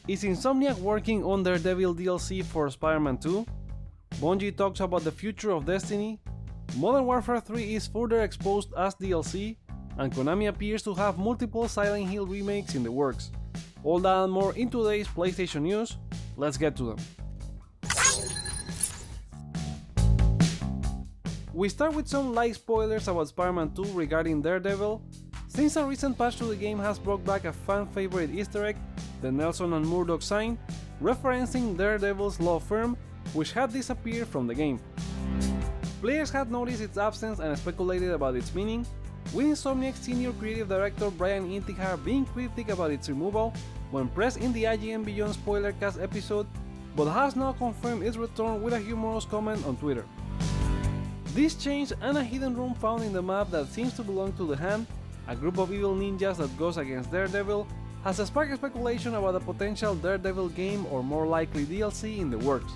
Is Insomniac working on Daredevil DLC for Spider-Man 2? Bungie talks about the future of Destiny, Modern Warfare 3 is further exposed as DLC, and Konami appears to have multiple Silent Hill remakes in the works. All that and more in today's PlayStation news. Let's get to them. We start with some light spoilers about Spider-Man 2 regarding Daredevil, since a recent patch to the game has brought back a fan favorite Easter egg, the Nelson and Murdoch sign, referencing Daredevil's law firm, which had disappeared from the game. Players had noticed its absence and speculated about its meaning, with Insomniac's senior creative director Brian Intihar being cryptic about its removal when pressed in the IGN Beyond Spoilercast episode, but has now confirmed its return with a humorous comment on Twitter. This change and a hidden room found in the map that seems to belong to the Hand, a group of evil ninjas that goes against Daredevil, has sparked speculation about a potential Daredevil game or more likely DLC in the works.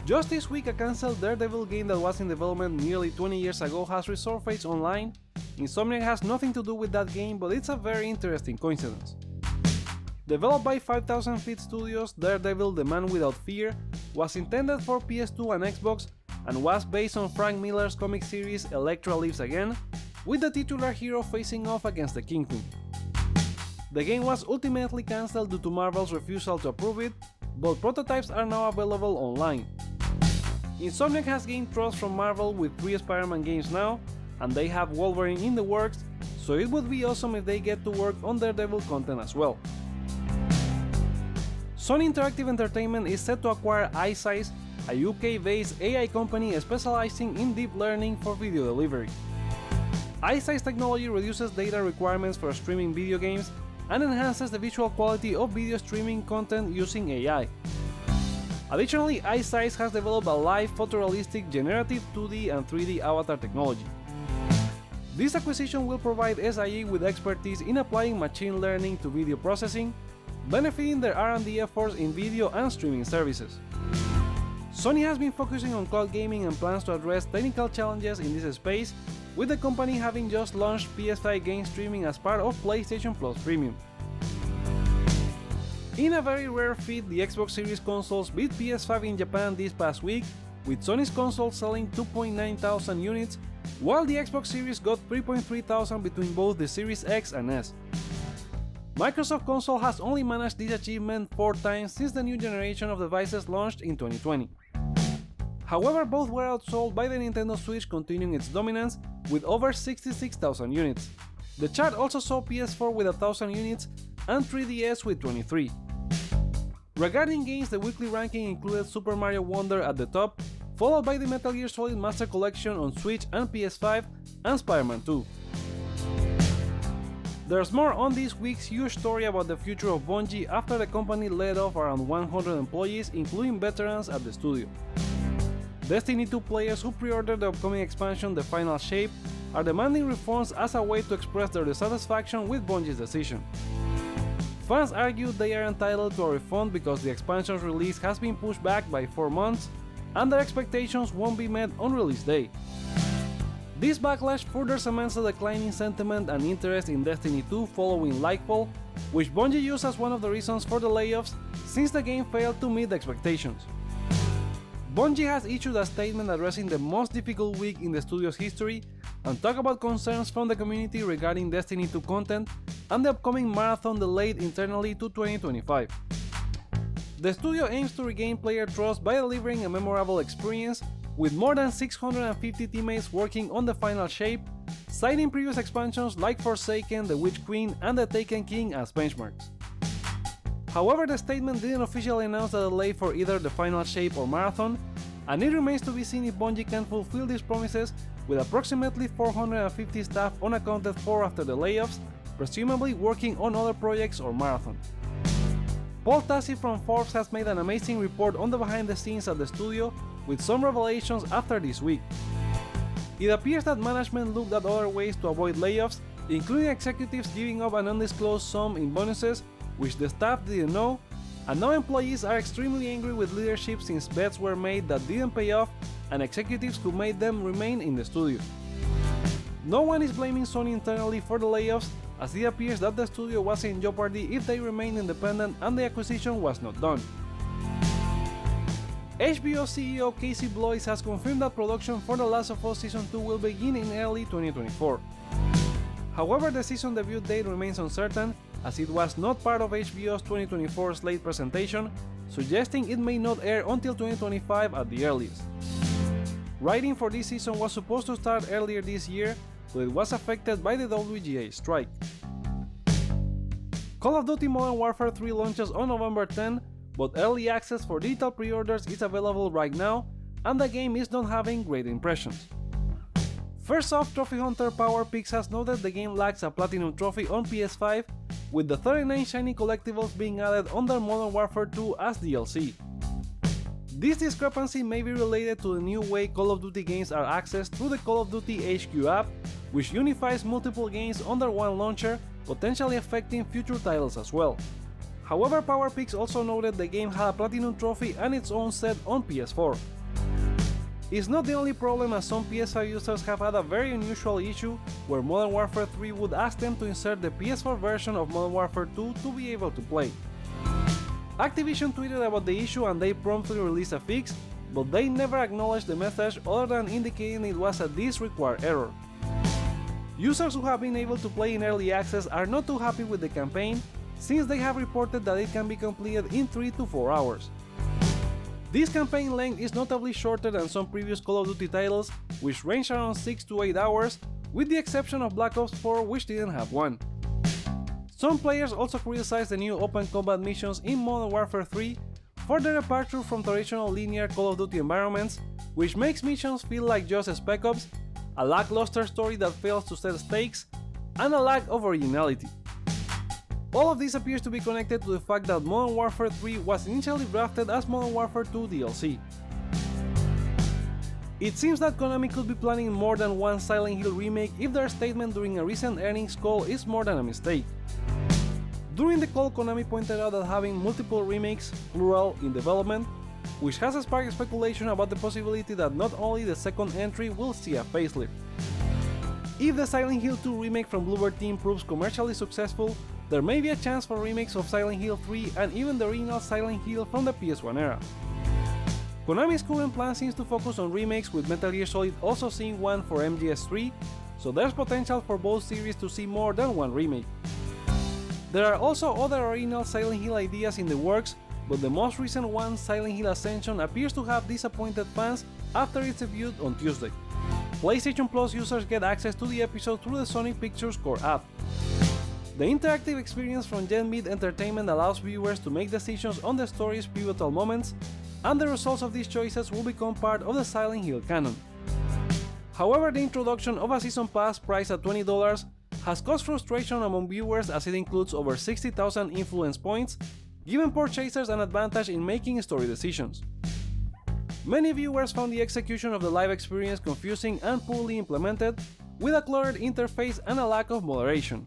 Just this week, a cancelled Daredevil game that was in development nearly 20 years ago has resurfaced online. Insomniac has nothing to do with that game, but it's a very interesting coincidence. Developed by 5000 Feet Studios, Daredevil The Man Without Fear was intended for PS2 and Xbox and was based on Frank Miller's comic series Elektra Lives Again, with the titular hero facing off against the Kingpin. The game was ultimately cancelled due to Marvel's refusal to approve it, but prototypes are now available online. Insomniac has gained trust from Marvel with 3 Spider-Man games now, and they have Wolverine in the works, so it would be awesome if they get to work on Daredevil content as well. Sony Interactive Entertainment is set to acquire iSize, a UK-based AI company specializing in deep learning for video delivery. iSize technology reduces data requirements for streaming video games and enhances the visual quality of video streaming content using AI. Additionally, iSize has developed a live photorealistic generative 2D and 3D avatar technology. This acquisition will provide SIE with expertise in applying machine learning to video processing, benefiting their R&D efforts in video and streaming services. Sony has been focusing on cloud gaming and plans to address technical challenges in this space, with the company having just launched PS5 game streaming as part of PlayStation Plus Premium. In a very rare feat, the Xbox Series consoles beat PS5 in Japan this past week, with Sony's console selling 2,900 units, while the Xbox Series got 3,300 between both the Series X and S. Microsoft console has only managed this achievement 4 times since the new generation of devices launched in 2020. However, both were outsold by the Nintendo Switch, continuing its dominance with over 66,000 units. The chart also saw PS4 with 1,000 units and 3DS with 23. Regarding games, the weekly ranking included Super Mario Wonder at the top, followed by the Metal Gear Solid Master Collection on Switch and PS5, and Spider-Man 2. There's more on this week's huge story about the future of Bungie after the company laid off around 100 employees, including veterans at the studio. Destiny 2 players who pre-ordered the upcoming expansion The Final Shape are demanding refunds as a way to express their dissatisfaction with Bungie's decision. Fans argue they are entitled to a refund because the expansion's release has been pushed back by 4 months, and their expectations won't be met on release day. This backlash further cements the declining sentiment and interest in Destiny 2 following Lightfall, which Bungie used as one of the reasons for the layoffs since the game failed to meet expectations. Bungie has issued a statement addressing the most difficult week in the studio's history and talked about concerns from the community regarding Destiny 2 content and the upcoming marathon delayed internally to 2025. The studio aims to regain player trust by delivering a memorable experience, with more than 650 teammates working on The Final Shape, citing previous expansions like Forsaken, The Witch Queen, and The Taken King as benchmarks. However, the statement didn't officially announce a delay for either The Final Shape or Marathon, and it remains to be seen if Bungie can fulfill these promises with approximately 450 staff unaccounted for after the layoffs, presumably working on other projects or Marathon. Paul Tassi from Forbes has made an amazing report on the behind the scenes at the studio, with some revelations after this week. It appears that management looked at other ways to avoid layoffs, including executives giving up an undisclosed sum in bonuses, which the staff didn't know, and now employees are extremely angry with leadership since bets were made that didn't pay off and executives who made them remain in the studio. No one is blaming Sony internally for the layoffs, as it appears that the studio was in jeopardy if they remained independent and the acquisition was not done. HBO CEO Casey Bloys has confirmed that production for The Last of Us Season 2 will begin in early 2024. However, the season debut date remains uncertain, as it was not part of HBO's 2024 slate presentation, suggesting it may not air until 2025 at the earliest. Writing for this season was supposed to start earlier this year, but it was affected by the WGA strike. Call of Duty Modern Warfare 3 launches on November 10, but early access for digital pre-orders is available right now, and the game is not having great impressions. First off, Trophy Hunter PowerPix has noted the game lacks a Platinum trophy on PS5, with the 39 shiny collectibles being added under Modern Warfare 2 as DLC. This discrepancy may be related to the new way Call of Duty games are accessed through the Call of Duty HQ app, which unifies multiple games under one launcher, potentially affecting future titles as well. However, PowerPix also noted the game had a Platinum trophy and its own set on PS4. It's not the only problem, as some PS5 users have had a very unusual issue where Modern Warfare 3 would ask them to insert the PS4 version of Modern Warfare 2 to be able to play. Activision tweeted about the issue and they promptly released a fix, but they never acknowledged the message other than indicating it was a disregard error. Users who have been able to play in early access are not too happy with the campaign, since they have reported that it can be completed in 3 to 4 hours. This campaign length is notably shorter than some previous Call of Duty titles, which range around 6 to 8 hours, with the exception of Black Ops 4, which didn't have one. Some players also criticized the new open combat missions in Modern Warfare 3 for their departure from traditional linear Call of Duty environments, which makes missions feel like just Spec Ops, a lackluster story that fails to set stakes, and a lack of originality. All of this appears to be connected to the fact that Modern Warfare 3 was initially drafted as Modern Warfare 2 DLC. It seems that Konami could be planning more than one Silent Hill remake if their statement during a recent earnings call is more than a mistake. During the call, Konami pointed out that having multiple remakes, plural, in development, which has sparked speculation about the possibility that not only the second entry will see a facelift. If the Silent Hill 2 remake from Bluebird Team proves commercially successful, there may be a chance for remakes of Silent Hill 3 and even the original Silent Hill from the PS1 era. Konami's current plan seems to focus on remakes, with Metal Gear Solid also seeing one for MGS3, so there's potential for both series to see more than one remake. There are also other original Silent Hill ideas in the works, but the most recent one, Silent Hill Ascension, appears to have disappointed fans after its debut on Tuesday. PlayStation Plus users get access to the episode through the Sony Pictures Core app. The interactive experience from Gen Meat Entertainment allows viewers to make decisions on the story's pivotal moments, and the results of these choices will become part of the Silent Hill canon. However, the introduction of a season pass priced at $20 has caused frustration among viewers, as it includes over 60,000 influence points, giving purchasers an advantage in making story decisions. Many viewers found the execution of the live experience confusing and poorly implemented, with a cluttered interface and a lack of moderation.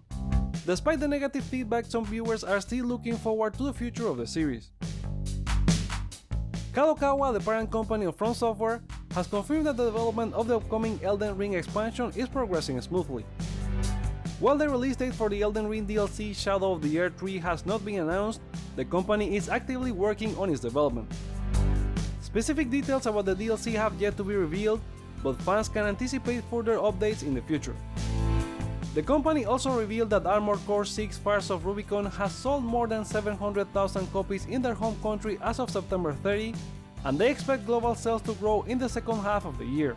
Despite the negative feedback, some viewers are still looking forward to the future of the series. Kadokawa, the parent company of From Software, has confirmed that the development of the upcoming Elden Ring expansion is progressing smoothly. While the release date for the Elden Ring DLC Shadow of the Earth 3 has not been announced, the company is actively working on its development. Specific details about the DLC have yet to be revealed, but fans can anticipate further updates in the future. The company also revealed that Armored Core 6 Fires of Rubicon has sold more than 700,000 copies in their home country as of September 30, and they expect global sales to grow in the second half of the year.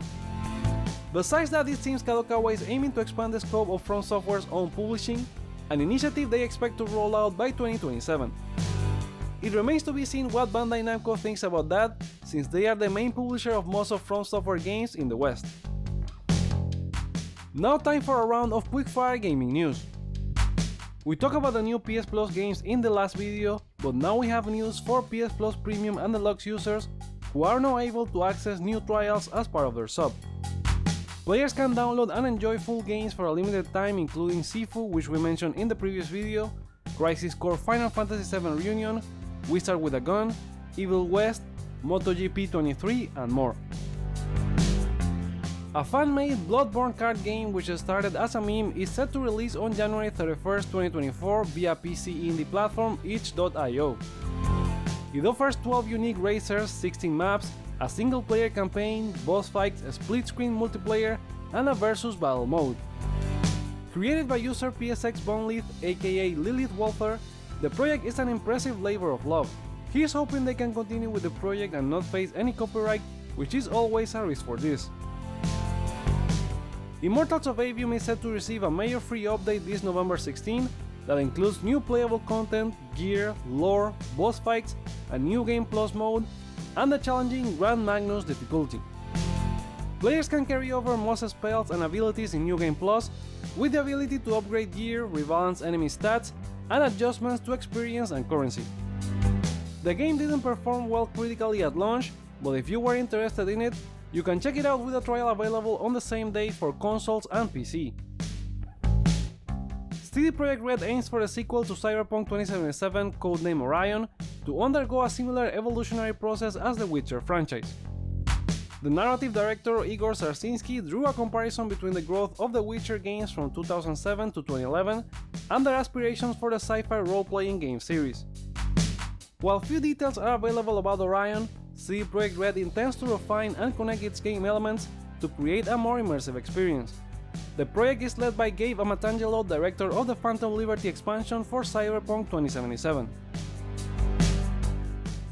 Besides that, it seems Kadokawa is aiming to expand the scope of From Software's own publishing, an initiative they expect to roll out by 2027. It remains to be seen what Bandai Namco thinks about that, since they are the main publisher of most of From Software games in the West. Now time for a round of quickfire gaming news. We talked about the new PS Plus games in the last video, but now we have news for PS Plus Premium and Deluxe users who are now able to access new trials as part of their sub. Players can download and enjoy full games for a limited time, including Sifu, which we mentioned in the previous video, Crisis Core Final Fantasy VII Reunion, Wizard with a Gun, Evil West, MotoGP 23, and more. A fan-made Bloodborne card game which started as a meme is set to release on January 31st, 2024 via PC indie platform itch.io. It offers 12 unique racers, 16 maps, a single-player campaign, boss fights, a split-screen multiplayer, and a versus battle mode. Created by user PSX Bonelith aka Lilith Walther, the project is an impressive labor of love. He is hoping they can continue with the project and not face any copyright, which is always a risk for this. Immortals of Aveum is set to receive a major free update this November 16 that includes new playable content, gear, lore, boss fights, a new Game Plus mode, and the challenging Grand Magnus difficulty. Players can carry over most spells and abilities in New Game Plus, with the ability to upgrade gear, rebalance enemy stats, and adjustments to experience and currency. The game didn't perform well critically at launch, but if you were interested in it, you can check it out with a trial available on the same day for consoles and PC. CD Projekt Red aims for a sequel to Cyberpunk 2077 codename Orion to undergo a similar evolutionary process as the Witcher franchise. The narrative director Igor Sarsinski drew a comparison between the growth of the Witcher games from 2007 to 2011 and their aspirations for the sci-fi role-playing game series. While few details are available about Orion, CD Projekt Red intends to refine and connect its game elements to create a more immersive experience. The project is led by Gabe Amatangelo, director of the Phantom Liberty expansion for Cyberpunk 2077.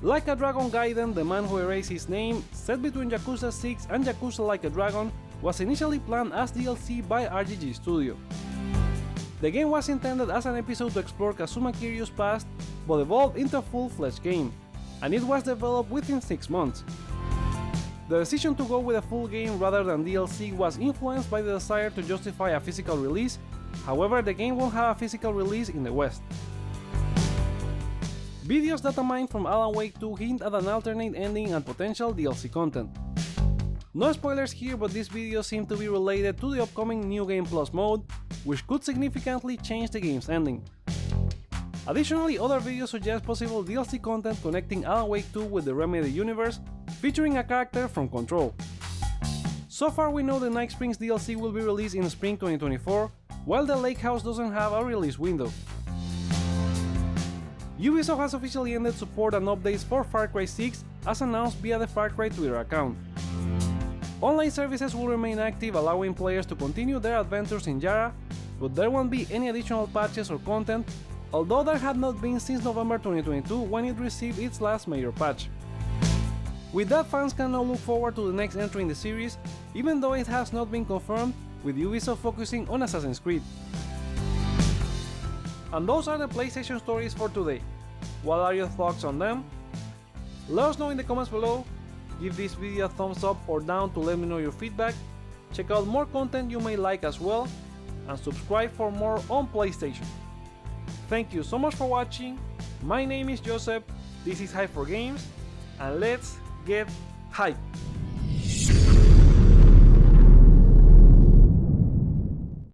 Like a Dragon Gaiden, The Man Who Erased His Name, set between Yakuza 6 and Yakuza Like a Dragon, was initially planned as DLC by RGG Studio. The game was intended as an episode to explore Kazuma Kiryu's past, but evolved into a full-fledged game, and it was developed within 6 months. The decision to go with a full game rather than DLC was influenced by the desire to justify a physical release, however the game won't have a physical release in the West. Videos Datamine from Alan Wake 2 hint at an alternate ending and potential DLC content. No spoilers here, but these videos seem to be related to the upcoming New Game Plus mode, which could significantly change the game's ending. Additionally, other videos suggest possible DLC content connecting Alan Wake 2 with the Remedy universe, featuring a character from Control. So far we know the Night Springs DLC will be released in spring 2024, while the Lake House doesn't have a release window. Ubisoft has officially ended support and updates for Far Cry 6 as announced via the Far Cry Twitter account. Online services will remain active, allowing players to continue their adventures in Yara, but there won't be any additional patches or content, although there had not been since November 2022 when it received its last major patch. With that, fans can now look forward to the next entry in the series, even though it has not been confirmed, with Ubisoft focusing on Assassin's Creed. And those are the PlayStation stories for today. What are your thoughts on them? Let us know in the comments below, give this video a thumbs up or down to let me know your feedback, check out more content you may like as well, and subscribe for more on PlayStation. Thank you so much for watching, my name is Joseph, this is Hype for Games, and let's get hype!